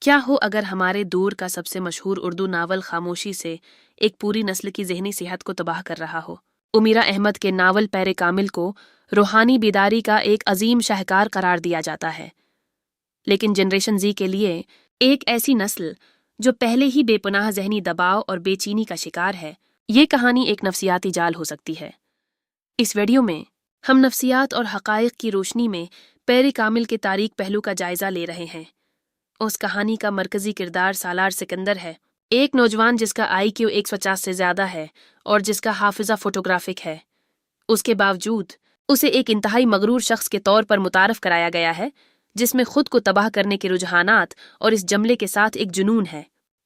کیا ہو اگر ہمارے دور کا سب سے مشہور اردو ناول خاموشی سے ایک پوری نسل کی ذہنی صحت کو تباہ کر رہا ہو؟ امیرہ احمد کے ناول پیر کامل کو روحانی بیداری کا ایک عظیم شاہکار قرار دیا جاتا ہے، لیکن جنریشن زی کے لیے ایک ایسی نسل جو پہلے ہی بے پناہ ذہنی دباؤ اور بے چینی کا شکار ہے، یہ کہانی ایک نفسیاتی جال ہو سکتی ہے۔ اس ویڈیو میں ہم نفسیات اور حقائق کی روشنی میں پیر کامل کے تاریک پہلو کا جائزہ لے رہے ہیں۔ اس کہانی کا مرکزی کردار سالار سکندر ہے، ایک نوجوان جس کا IQ 150 سے زیادہ ہے اور جس کا حافظہ فوٹوگرافک ہے۔ اس کے باوجود اسے ایک انتہائی مغرور شخص کے طور پر متعارف کرایا گیا ہے، جس میں خود کو تباہ کرنے کے رجحانات اور اس جملے کے ساتھ ایک جنون ہے۔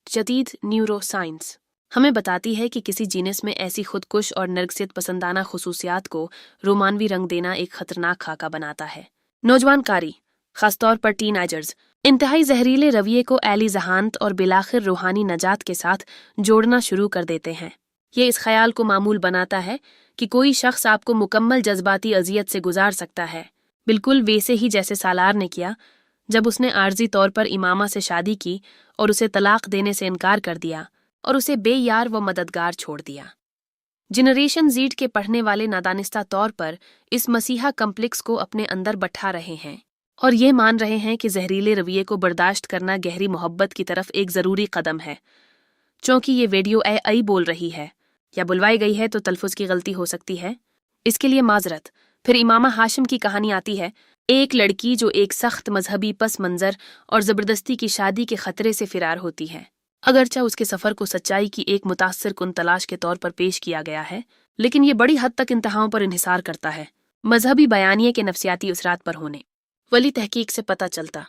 جدید نیورو سائنس ہمیں بتاتی ہے کہ کسی جینس میں ایسی خودکش اور نرگسیت پسندانہ خصوصیات کو رومانوی رنگ دینا ایک خطرناک خاکہ بناتا ہے۔ نوجوان کاری، خاص طور پر ٹین ایجرز، انتہائی زہریلے رویے کو ایلی ذہانت اور بالآخر روحانی نجات کے ساتھ جوڑنا شروع کر دیتے ہیں۔ یہ اس خیال کو معمول بناتا ہے کہ کوئی شخص آپ کو مکمل جذباتی اذیت سے گزار سکتا ہے، بالکل ویسے ہی جیسے سالار نے کیا جب اس نے عارضی طور پر امامہ سے شادی کی اور اسے طلاق دینے سے انکار کر دیا اور اسے بے یار و مددگار چھوڑ دیا۔ جنریشن زیڈ کے پڑھنے والے نادانستہ طور پر اس مسیحا کمپلیکس کو اپنے اندر بٹھا رہے ہیں اور یہ مان رہے ہیں کہ زہریلے رویے کو برداشت کرنا گہری محبت کی طرف ایک ضروری قدم ہے۔ چونکہ یہ ویڈیو AI بول رہی ہے یا بلوائی گئی ہے تو تلفظ کی غلطی ہو سکتی ہے، اس کے لیے معذرت۔ پھر امامہ ہاشم کی کہانی آتی ہے، ایک لڑکی جو ایک سخت مذہبی پس منظر اور زبردستی کی شادی کے خطرے سے فرار ہوتی ہے۔ اگرچہ اس کے سفر کو سچائی کی ایک متاثر کن تلاش کے طور پر پیش کیا گیا ہے، لیکن یہ بڑی حد تک انتہاؤں پر انحصار کرتا ہے، مذہبی بیانیے کے نفسیاتی اثرات پر ہونے والی تحقیق سے پتہ چلتا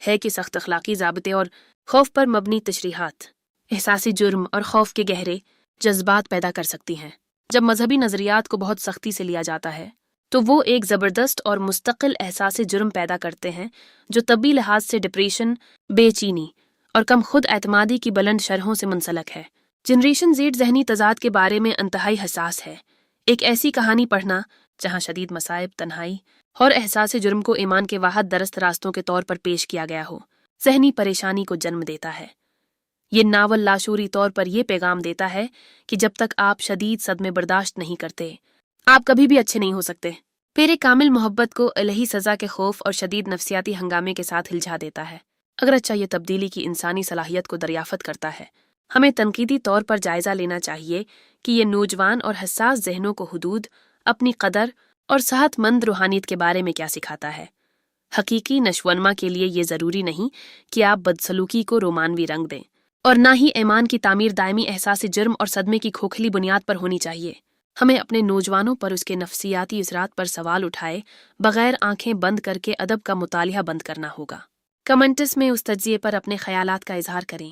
ہے کہ سخت اخلاقی ضابطے اور خوف پر مبنی تشریحات احساسی جرم اور خوف کے گہرے جذبات پیدا کر سکتی ہیں۔ جب مذہبی نظریات کو بہت سختی سے لیا جاتا ہے تو وہ ایک زبردست اور مستقل احساسی جرم پیدا کرتے ہیں جو طبی لحاظ سے ڈپریشن، بے چینی اور کم خود اعتمادی کی بلند شرحوں سے منسلک ہے۔ جنریشن زیڈ ذہنی تضاد کے بارے میں انتہائی حساس ہے۔ ایک ایسی کہانی پڑھنا جہاں شدید مصائب، تنہائی اور احساس جرم کو ایمان کے واحد درست راستوں کے طور پر پیش کیا گیا ہو، ذہنی پریشانی کو جنم دیتا ہے۔ یہ ناول لاشعوری طور پر یہ پیغام دیتا ہے کہ جب تک آپ شدید صدمے برداشت نہیں کرتے، آپ کبھی بھی اچھے نہیں ہو سکتے۔ پیر کامل محبت کو الہی سزا کے خوف اور شدید نفسیاتی ہنگامے کے ساتھ ہلجھا دیتا ہے۔ اگرچہ یہ تبدیلی کی انسانی صلاحیت کو دریافت کرتا ہے، ہمیں تنقیدی طور پر جائزہ لینا چاہیے کہ یہ نوجوان اور حساس ذہنوں کو حدود، اپنی قدر اور صحت مند روحانیت کے بارے میں کیا سکھاتا ہے۔ حقیقی نشوونما کے لیے یہ ضروری نہیں کہ آپ بدسلوکی کو رومانوی رنگ دیں، اور نہ ہی ایمان کی تعمیر دائمی احساس جرم اور صدمے کی کھوکھلی بنیاد پر ہونی چاہیے۔ ہمیں اپنے نوجوانوں پر اس کے نفسیاتی اثرات پر سوال اٹھائے بغیر آنکھیں بند کر کے ادب کا مطالعہ بند کرنا ہوگا۔ کمنٹس میں اس تجزیے پر اپنے خیالات کا اظہار کریں۔